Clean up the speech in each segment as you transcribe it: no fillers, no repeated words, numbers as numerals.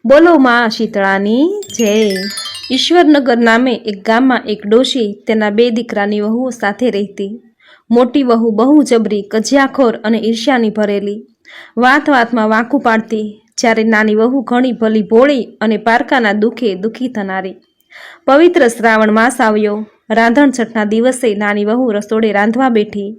બોલો માં શીતળાની જય। ઈશ્વરનગર નામે એક ગામમાં એક ડોશી તેના બે દીકરાની વહુઓ સાથે રહેતી। મોટી વહુ બહુ જબરી, કજિયાખોર અને ઈર્ષ્યાની ભરેલી, વાત વાતમાં વાંકું પાડતી, જ્યારે નાની વહુ ઘણી ભલી ભોળી અને પારકાના દુઃખે દુઃખી થનારી। પવિત્ર શ્રાવણ માસ આવ્યો। રાંધણ છઠના દિવસે નાની વહુ રસોડે રાંધવા બેઠી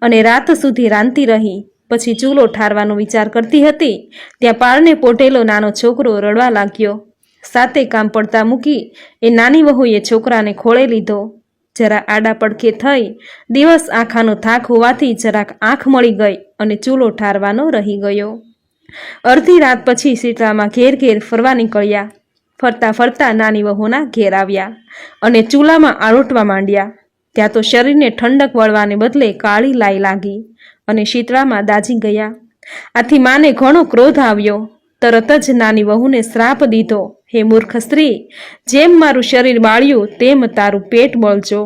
અને રાત સુધી રાંધતી રહી। પછી ચૂલો ઠારવાનો વિચાર કરતી હતી ત્યાં પાળને પોટેલો નાનો છોકરો રડવા લાગ્યો। સાતે કામ પડતા મૂકી એ નાની વહુએ છોકરાને ખોળે લીધો। જરા આડા પડખે થઈ, દિવસ આખાનો થાક હોવાથી જરાક આંખ મળી ગઈ અને ચૂલો ઠારવાનો રહી ગયો। અડધી રાત પછી શીતળામાં ઘેર ઘેર ફરવા નીકળ્યા। ફરતા ફરતા નાની વહુના ઘેર આવ્યા અને ચૂલામાં આળોટવા માંડ્યા। ત્યાં તો શરીરને ઠંડક વળવાને બદલે કાળી લાઈ લાગી અને શીતળામાં દાઝી ગયા। આથી માને ઘણો ક્રોધ આવ્યો। તરત જ નાની વહુને શ્રાપ દીધો, હે મૂર્ખ સ્ત્રી, જેમ મારું શરીર બાળ્યું તેમ તારું પેટ બળજો।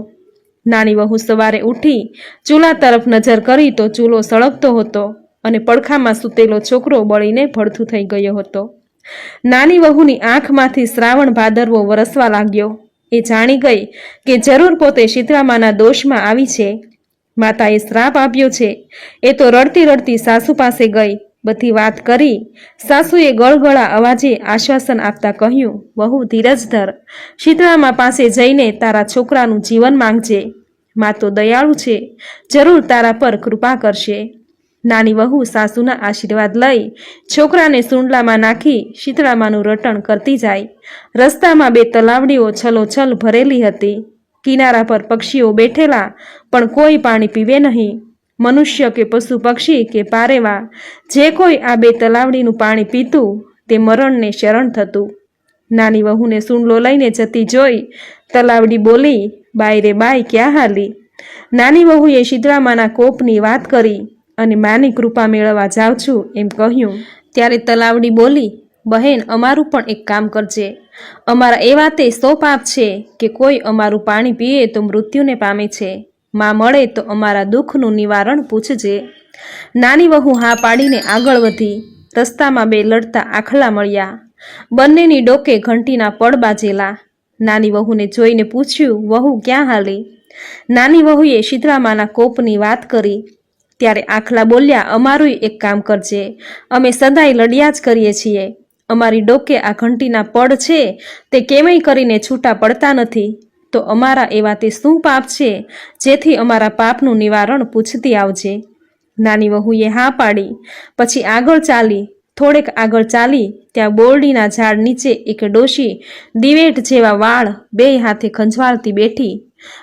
નાની વહુ સવારે ઉઠી ચૂલા તરફ નજર કરી તો ચૂલો સળગતો હતો અને પડખામાં સૂતેલો છોકરો બળીને ભડથું થઈ ગયો હતો। નાની વહુની આંખમાંથી શ્રાવણ ભાદરવો વરસવા લાગ્યો। એ જાણી ગઈ કે જરૂર પોતે શીતળામાના દોષમાં આવી છે। માતાએ શ્રાપ આપ્યો છે। એ તો રડતી રડતી સાસુ પાસે ગઈ, બધી વાત કરી। સાસુએ ગળગળા અવાજે આશ્વાસન આપતા કહ્યું, વહુ ધીરજ ધર, શીતળામા પાસે જઈને તારા છોકરાનું જીવન માંગજે। મા તો દયાળુ છે, જરૂર તારા પર કૃપા કરશે। નાની વહુ સાસુના આશીર્વાદ લઈ છોકરાને સૂંડલામાં નાખી શીતળામાનું રટણ કરતી જાય। રસ્તામાં બે તલાવડીઓ છલોછલ ભરેલી હતી। કિનારા પર પક્ષીઓ બેઠેલા, પણ કોઈ પાણી પીવે નહીં। મનુષ્ય કે પશુ પક્ષી કે પારેવા, જે કોઈ આ બે તલાવડીનું પાણી પીતું તે મરણને શરણ થતું। નાની વહુને સૂંડલો લઈને જતી જોઈ તલાવડી બોલી, બાઈ રે બાઈ ક્યાં હાલી। નાની વહુએ શીતળામાના કોપની વાત કરી અને માની કૃપા મેળવવા જાઉં છું એમ કહ્યું। ત્યારે તલાવડી બોલી, બહેન, અમારું પણ એક કામ કરજે। અમારા એવા તે 100 પાપ છે કે કોઈ અમારું પાણી પીએ તો મૃત્યુને પામે છે। માં મળે તો અમારા દુઃખનું નિવારણ પૂછજે। નાની વહુ હા પાડીને આગળ વધી। રસ્તામાં બે લડતા આખલા મળ્યા। બંનેની ડોકે ઘંટીના પડ બાજેલા। નાની વહુને જોઈને પૂછ્યું, વહુ ક્યાં હાલી। નાની વહુએ શીતળામાના કોપની વાત કરી। ત્યારે આખલા બોલ્યા, અમારુંય એક કામ કરજે, અમે સદાય લડ્યા જ કરીએ છીએ। અમારી ડોકે આ ઘંટીના પડ છે તે કેમય કરીને છૂટા પડતા નથી, તો અમારા એવા તે શું પાપ છે જેથી અમારા પાપનું નિવારણ પૂછતી આવજે। નાની વહુએ હા પાડી। પછી આગળ ચાલી। થોડેક આગળ ચાલી ત્યાં બોરડીના ઝાડ નીચે એક ડોશી દિવેટ જેવા વાળ બે હાથે ખંજવાળતી બેઠી।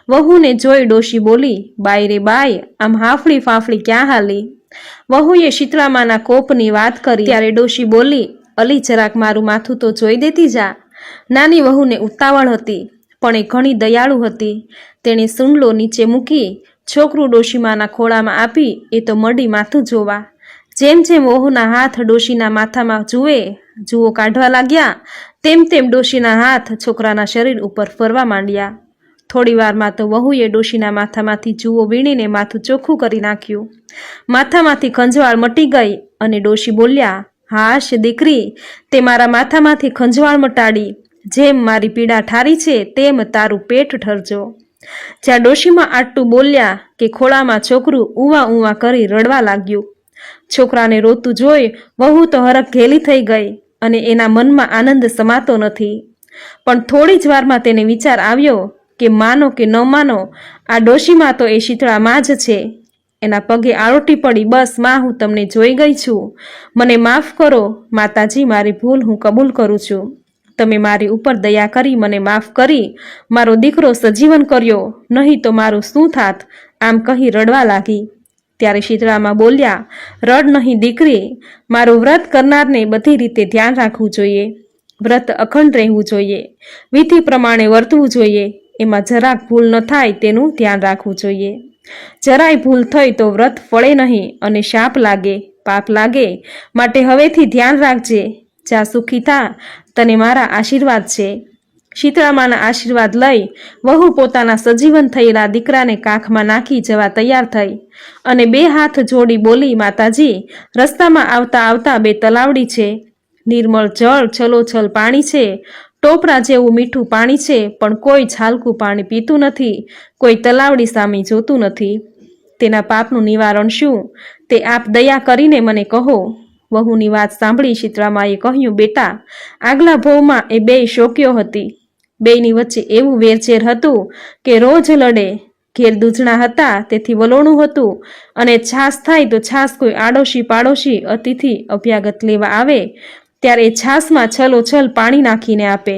વહુને જોઈ ડોશી બોલી, બાઈ રે બાઈ, આમ હાફળી ફાફળી ક્યાં હાલી। વહુએ શીતળામાના કોપની વાત કરી। ત્યારે ડોશી બોલી, અલી જરાક મારું માથું તો જોઈ દેતી જા। નાની વહુને ઉતાવળ હતી, પણ એ ઘણી દયાળુ હતી। તેણે સૂંડલો નીચે મૂકી છોકરું ડોશીમાના ખોળામાં આપી એ તો મડી માથું જોવા। જેમ જેમ વહુના હાથ ડોશીના માથામાં જુઓ કાઢવા લાગ્યા, તેમ તેમ ડોશીના હાથ છોકરાના શરીર ઉપર ફરવા માંડ્યા। થોડી વારમાં તો વહુએ ડોશીના માથામાંથી જુઓ વીણીને માથું ચોખ્ખું કરી નાખ્યું। માથામાંથી ખંજવાળ મટી ગઈ અને ડોશી બોલ્યા, હાશ દીકરી, તે મારા માથામાંથી ખંજવાળ મટાડી। જેમ મારી પીડા ઠારી છે તેમ તારું પેટ ઠરજો। જ્યાં ડોશીમાં આટલું બોલ્યા કે ખોળામાં છોકરું ઉવા ઉવા કરી રડવા લાગ્યું। છોકરાને રોતું જોઈ વહુ તો હરખ ઘેલી થઈ ગઈ અને એના મનમાં આનંદ સમાતો નથી। પણ થોડી જ વારમાં તેને વિચાર આવ્યો કે માનો કે ન માનો, આ ડોશીમાં તો એ શીતળામાં જ છે। એના પગે આળોટી પડી, બસ માં, હું તમને જોઈ ગઈ છું, મને માફ કરો માતાજી, મારી ભૂલ હું કબૂલ કરું છું। તમે મારી ઉપર દયા કરી મને માફ કરી મારો દીકરો સજીવન કર્યો, નહીં તો મારું શું થાત, આમ કહી રડવા લાગી। ત્યારે શીતળામાં બોલ્યા, રડ નહીં દીકરી, મારું વ્રત કરનારને બધી રીતે ધ્યાન રાખવું જોઈએ। વ્રત અખંડ રહેવું જોઈએ, વિધિ પ્રમાણે વર્તવું જોઈએ, એમાં જરાક ભૂલ ન થાય તેનું ધ્યાન રાખવું જોઈએ। જરાય ભૂલ થઈ તો વ્રત ફળે નહીં અને શાપ લાગે, પાપ લાગે। માટે હવેથી ધ્યાન રાખજે। જા સુખી થા, તને મારા આશીર્વાદ છે। શીતળામાના આશીર્વાદ લઈ વહુ પોતાના સજીવન થયેલા દીકરાને કાખમાં નાખી જવા તૈયાર થઈ અને બે હાથ જોડી બોલી, માતાજી, રસ્તામાં આવતા આવતા બે તલાવડી છે, નિર્મળ જળ છલોછલ પાણી છે, ટોપરા જેવું મીઠું પાણી છે, પણ કોઈ છાલકું પાણી પીતું નથી, કોઈ તલાવડી સામે જોતું નથી. તેના પાપનું નિવારણ શું, તે આપ દયા કરીને મને કહો. વહુની વાત સાંભળી શીતળામાએ કહ્યું, બેટા, આગલા ભવમાં એ બેય શોક્યો હતી. બેયની વચ્ચે એવું વેરઝેર હતું કે રોજ લડે. ઘેર દૂધણા હતા તેથી વલોણું હતું, અને છાસ થાય તો છાસ કોઈ આડોશી પાડોશી અતિથિ અભ્યાગત લેવા આવે ત્યારે છાસમાં છલોછલ પાણી નાખીને આપે.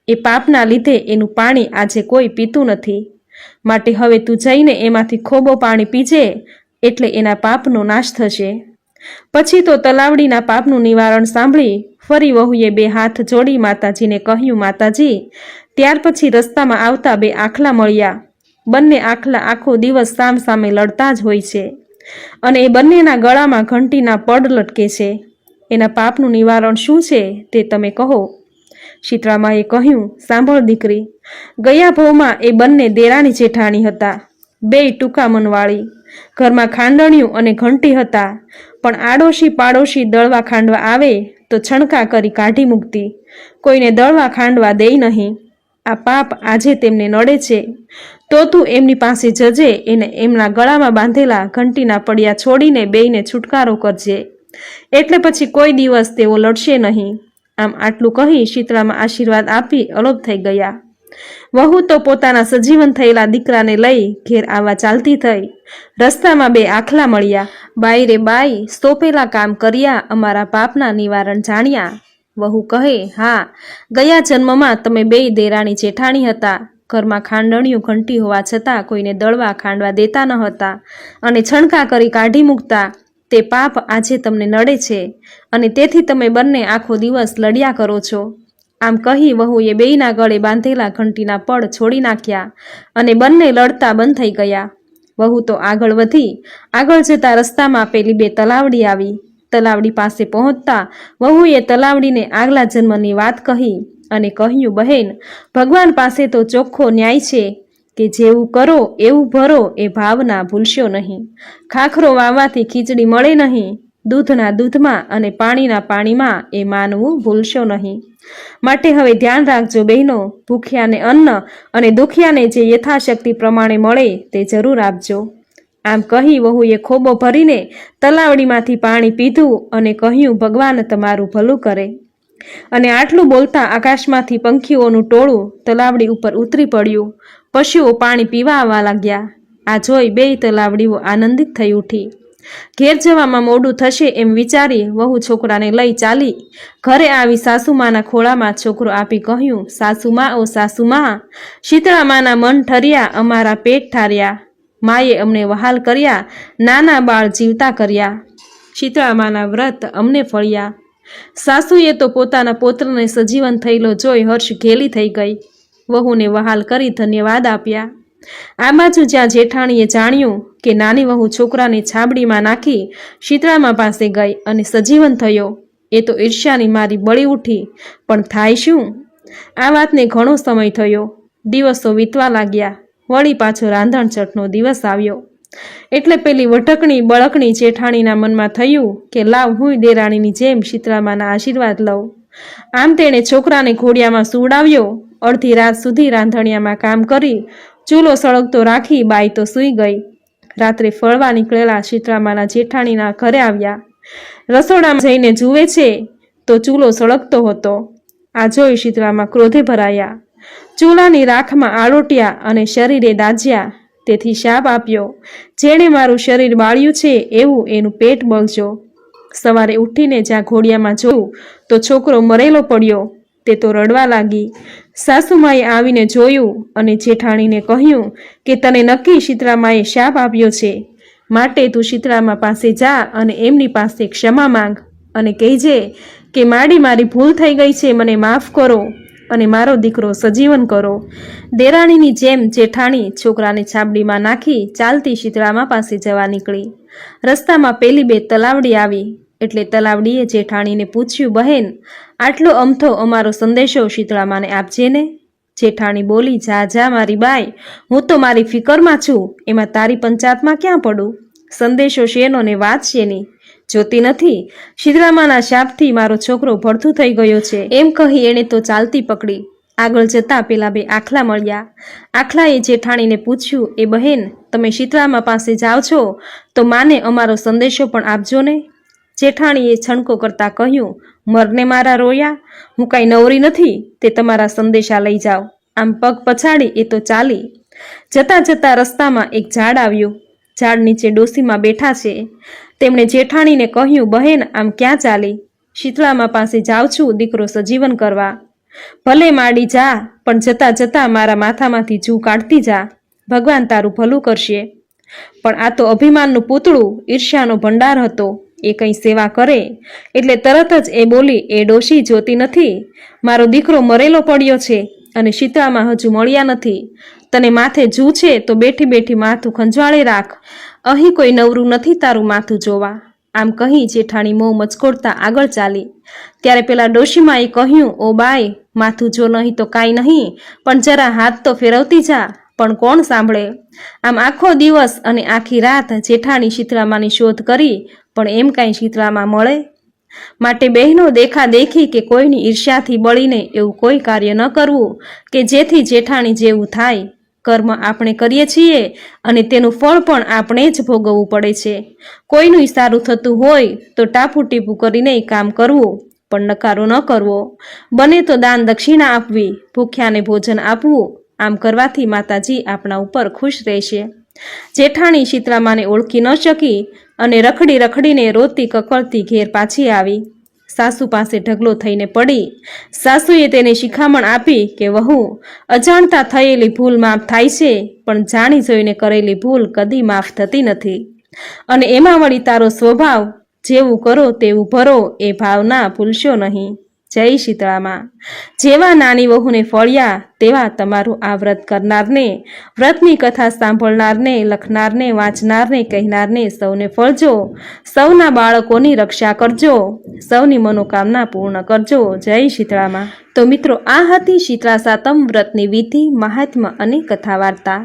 એ પાપના લીધે એનું પાણી આજે કોઈ પીતું નથી. માટે હવે તું જઈને એમાંથી ખોબો પાણી પીજે, એટલે એના પાપનો નાશ થશે. પછી તો તલાવડીના પાપનું નિવારણ સાંભળી ફરી વહુએ બે હાથ જોડી માતાજીને કહ્યું, માતાજી. ત્યાર પછી રસ્તામાં આવતા બે આખલા મળ્યા. બંને આખલા આખો દિવસ સામ સામે લડતા જ હોય છે, અને એ બંનેના ગળામાં ઘંટીના પડ લટકે છે. એના પાપનું નિવારણ શું છે તે તમે કહો. શીતળામાએ કહ્યું, સાંભળ દીકરી, ગયા ભવમાં એ બંને દેરાણી જેઠાણી હતા, બેય ટૂંકા મનવાળી. ઘરમાં ખાંડણિયું અને ઘંટી હતા, પણ આડોશી પાડોશી દળવા ખાંડવા આવે તો છણકા કરી કાઢી મૂકતી, કોઈને દળવા ખાંડવા દે નહીં. આ પાપ આજે તેમને નડે છે, તો તું એમની પાસે જજે, એને એમના ગળામાં બાંધેલા ઘંટીના પડિયા છોડીને બેયને છુટકારો કરજે, એટલે પછી કોઈ દિવસ તેઓ લડશે નહીં. આમ આટલું કહી શીતળામાં આશીર્વાદ આપી અલોપ થઈ ગયા. વહુ તો પોતાના સજીવન થયેલા દીકરાને લઈ ઘેર આવવા ચાલતી થઈ. રસ્તામાં બે આખલા મળ્યા. બાઈ રે બાઈ, સોંપેલા કામ કર્યા, અમારા પાપના નિવારણ જાણ્યા. વહુ કહે, હા, ગયા જન્મમાં તમે બેય દેરાણી જેઠાણી હતા. ઘરમાં ખાંડણિયું ઘંટી હોવા છતાં કોઈને દળવા ખાંડવા દેતા ન હતા, અને છણકા કરી કાઢી મૂકતા. તે પાપ આજે તમને નડે છે, અને તેથી તમે બંને આખો દિવસ લડ્યા કરો છો. આમ કહી વહુએ બેયના ગળે બાંધેલા ઘંટીના પડ છોડી નાખ્યા, અને બંને લડતા બંધ થઈ ગયા. વહુ તો આગળ વધી. આગળ જતા રસ્તામાં પેલી બે તલાવડી આવી. તલાવડી પાસે પહોંચતા વહુએ તલાવડીને આગલા જન્મની વાત કહી, અને કહ્યું, બહેન, ભગવાન પાસે તો ચોખ્ખો ન્યાય છે કે જેવું કરો એવું ભરો, એ ભાવના ભૂલશો નહીં. ખાખરો વાવવાથી ખીચડી મળે નહીં, દૂધના દૂધમાં અને પાણીના પાણીમાં એ માનવું ભૂલશો નહીં. માટે હવે ધ્યાન રાખજો બહેનો, ભૂખ્યાને અન્ન અને દુખિયાને જે યથાશક્તિ પ્રમાણે મળે તે જરૂર આપજો. આમ કહી વહુએ ખોબો ભરીને તલાવડીમાંથી પાણી પીધું, અને કહ્યું, ભગવાન તમારું ભલું કરે. અને આટલું બોલતા આકાશમાંથી પંખીઓનું ટોળું તલાવડી ઉપર ઉતરી પડ્યું. પશુઓ પાણી પીવા આવવા લાગ્યા. આ જોઈ બેય તલાવડીઓ આનંદિત થઈ ઉઠી. ઘેર જવામાં મોડું થશે એમ વિચારી વહુ છોકરાને લઈ ચાલી. ઘરે આવી સાસુમાના ખોળામાં છોકરો આપી કહ્યું, સાસુમા, ઓ સાસુમા, શીતળામાના મન ઠર્યા, અમારા પેટ ઠાર્યા. માએ અમને વહાલ કર્યા, નાના બાળ જીવતા કર્યા. શીતળામાના વ્રત અમને ફળ્યા. સાસુએ તો પોતાના પોત્રને સજીવન થયેલો જોઈ હર્ષ ઘેલી થઈ ગઈ. વહુને વહાલ કરી ધન્યવાદ આપ્યા. આ બાજુ જ્યાં જેઠાણીએ જાણ્યું કે નાની વહુ છોકરાને છાબડીમાં નાખી શીતળામા પાસે ગઈ અને સજીવન થયો, એ તો ઈર્ષ્યાની મારી બળી ઉઠી. પણ થાય શું? આ વાતને ઘણો સમય થયો. દિવસો વીતવા લાગ્યા. વળી પાછો રાંધણછઠનો દિવસ આવ્યો. એટલે પેલી વઢકણી બળકણી જેઠાણીના મનમાં થયું કે લાવ હું દેરાણીની જેમ શીતળામાના આશીર્વાદ લઉં. આમ તેણે છોકરાને ઘોડિયામાં સુવડાવ્યો. અડધી રાત સુધી રાંધણિયામાં કામ કરી ચૂલો સળગતો રાખી બાઈ તો સૂઈ ગઈ. રાત્રે ફળવા નીકળેલા શીતળામાના જેઠાણીના ઘરે આવ્યા. રસોડામાં જઈને જુએ છે તો ચૂલો સળગતો હતો. આ જોઈ શીતળામા ક્રોધે ભરાયા. ચૂલાની રાખમાં આળોટ્યા અને શરીરે દાઝ્યા. તેથી શાપ આપ્યો, જેણે મારું શરીર બાળ્યું છે એવું એનું પેટ બળજો. સવારે ઉઠીને જ્યાં ઘોડિયામાં જોયું તો છોકરો મરેલો પડ્યો. તે તો રડવા લાગી. સાસુમાએ આવીને જોયું અને જેઠાણીને કહ્યું કે તને નક્કી શીતળામાએ શાપ આપ્યો છે, માટે તું શીતળામા પાસે જા અને એમની પાસે ક્ષમા માંગ, અને કહેજે કે મારી ભૂલ થઈ ગઈ છે, મને માફ કરો અને મારો દીકરો સજીવન કરો. દેરાણીની જેમ જેઠાણી છોકરાને છાબડીમાં નાખી ચાલતી શીતળામા પાસે જવા નીકળી. રસ્તામાં પેલી બે તલાવડી આવી. એટલે તલાવડીએ જેઠાણીને પૂછ્યું, બહેન, આટલો અમથો અમારો સંદેશો શીતળામાને આપજે ને. જેઠાણી બોલી, જા જા મારી બાઈ, હું તો મારી ફિકરમાં છું, એમાં તારી પંચાયતમાં ક્યાં પડું? સંદેશો શેનો ને વાત શેની? જોતી નથી, શીતળામાના શાપથી મારો છોકરો ભડથું થઈ ગયો છે, એમ કહી એણે તો ચાલતી પકડી. આગળ જતા પેલા બે આખલા મળ્યા. આખલાએ જેઠાણીને પૂછ્યું, એ બહેન, તમે શીતળામા પાસે જાઓ છો તો માને અમારો સંદેશો પણ આપજો ને. જેઠાણીએ છણકો કરતા કહ્યું, મરને મારા રોયા, હું કાંઈ નવરી નથી તે તમારા સંદેશા લઈ જાઓ. આમ પગ પછાડી એ તો ચાલી. જતા જતા રસ્તામાં એક ઝાડ આવ્યું. ઝાડ નીચે ડોસીમાં બેઠા છે. તેમણે જેઠાણીને કહ્યું, બહેન, આમ ક્યાં ચાલી? શીતળામા પાસે જાઉં છું દીકરો સજીવન કરવા. ભલે માડી જા, પણ જતા જતા મારા માથામાંથી જૂ કાઢતી જા, ભગવાન તારું ભલું કરશે. પણ આ તો અભિમાનનું પૂતળું, ઈર્ષ્યાનો ભંડાર હતો. એ કંઈ સેવા કરે એટલે તરત જ એ બોલી, એ ડોશી જોતી નથી, મારો દીકરો મરેલો પડ્યો છે અને શીતળામાં હજુ મળ્યા નથી. તને માથે જૂ છે તો બેઠી બેઠી માથું ખંજવાળે રાખ, અહીં કોઈ નવરું નથી તારું માથું જોવા. આમ કહી જેઠાણી મોં મચકોડતા આગળ ચાલી. ત્યારે પેલા ડોશીમાએ કહ્યું, ઓ બાઈ, માથું જો નહીં તો કાંઈ નહીં, પણ જરા હાથ તો ફેરવતી જા. પણ કોણ સાંભળે? આમ આખો દિવસ અને આખી રાત જેઠાણી શીતળામાની શોધ કરી, પણ એમ કાંઈ શીતળામાં મળે? માટે બહેનો દેખાદેખી કે કોઈની ઈર્ષ્યાથી બળીને એવું કોઈ કાર્ય ન કરવું કે જેથી જેઠાણી જેવું થાય. કર્મ આપણે કરીએ છીએ અને તેનું ફળ પણ આપણે જ ભોગવવું પડે છે. કોઈનું સારું થતું હોય તો ટાપુ ટીપું કરીને કામ કરવું, પણ નકારો ન કરવો. બને તો દાન દક્ષિણા આપવી, ભૂખ્યાને ભોજન આપવું. આમ કરવાથી માતાજી આપણા ઉપર ખુશ રહેશે. જેઠાણી શીતળામાને ઓળખી ન શકી અને રખડી રખડીને રોતી કકળતી ઘેર પાછી આવી. સાસુ પાસે ઢગલો થઈને પડી. સાસુએ તેને શિખામણ આપી કે વહુ, અજાણતા થયેલી ભૂલ માફ થાય છે, પણ જાણી જોઈને કરેલી ભૂલ કદી માફ થતી નથી. અને એમાં વળી તારો સ્વભાવ, જેવું કરો તેવું ભરો, એ ભાવના ભૂલશો નહીં. જય શીતળામાં. જેવા નાની વહુને ફળ્યા તેવા તમારું આ વ્રત કરનારને, વ્રતની કથા સાંભળનારને, લખનારને, વાંચનારને, કહેનારને સૌને ફળજો. સૌના બાળકોની રક્ષા કરજો, સૌની મનોકામના પૂર્ણ કરજો. જય શીતળામાં. તો મિત્રો, આ હતી શીતળા સાતમ વ્રતની વિધિ, મહાત્મ્ય અને કથા વાર્તા.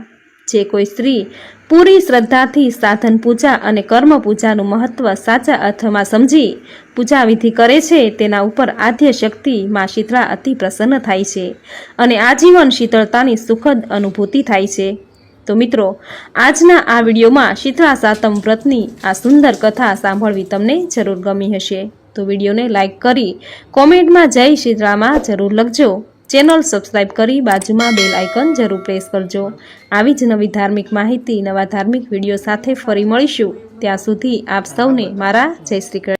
જે કોઈ સ્ત્રી પૂરી શ્રદ્ધાથી સાધન પૂજા અને કર્મ પૂજાનું મહત્વ સાચા અર્થમાં સમજી પૂજા વિધિ કરે છે, તેના ઉપર આદ્ય શક્તિ માં શીતળા અતિ પ્રસન્ન થાય છે અને આજીવન શીતળતાની સુખદ અનુભૂતિ થાય છે. તો મિત્રો, આજના આ વિડીયોમાં શીતળા સાતમ વ્રતની આ સુંદર કથા સાંભળવી તમને જરૂર ગમી હશે. તો વિડીયોને લાઈક કરી કોમેન્ટમાં જય શીતળામાં જરૂર લખજો. ચેનલ સબસ્ક્રાઈબ કરી બાજુમાં બેલ આઇકન જરૂર પ્રેસ કરજો. આવી જ નવી ધાર્મિક માહિતી, નવા ધાર્મિક વિડીયો સાથે ફરી મળીશું. ત્યાં સુધી આપ સૌને મારા જય શ્રી કૃષ્ણ.